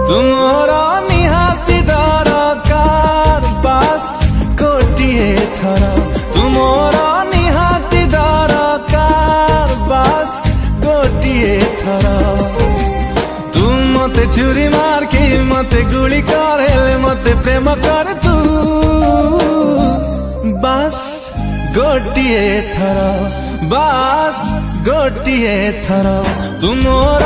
ତୁମର ନିହାତି ଦରକାର ବାସ୍ ଗୋଟିଏ ଥର, ତୁମର ନିହାତି ଦରକାର ବାସ୍ ଗୋଟିଏ ଥର। ତୁ ମତେ ଛୁରୀ ମାରକି ମତେ ଗୁଳି କରେଲେ ମତେ ପ୍ରେମ କର ତୁ ବାସ୍ ଗୋଟିଏ ଥର, ବାସ୍ ଗୋଟିଏ ଥର। ତୁମର